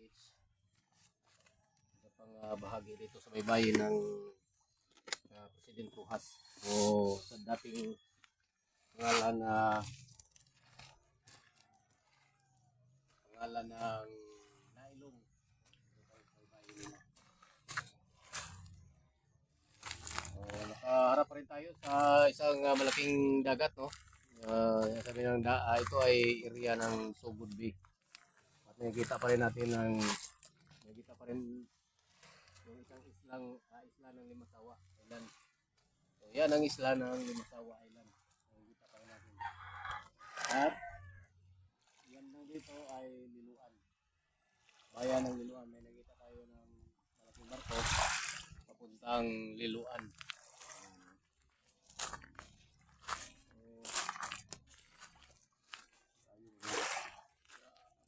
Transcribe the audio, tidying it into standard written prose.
Beach. Isa pang bahagi dito sa may bayan ng President Rojas o sa dating pangalan ng Nailong. Nakaharap pa rin tayo sa isang malaking dagat, no? Sabi ng ito ay area ng Sugod Bay. At nakikita pa rin natin yung isang isla ng Limasawa Island. So, yan ang isla ng Limasawa Island. Nakikita pa rin natin. At yan lang dito ay Liloan. Bayan ng Liloan. May nakita tayo ng malaking barko papuntang Liloan.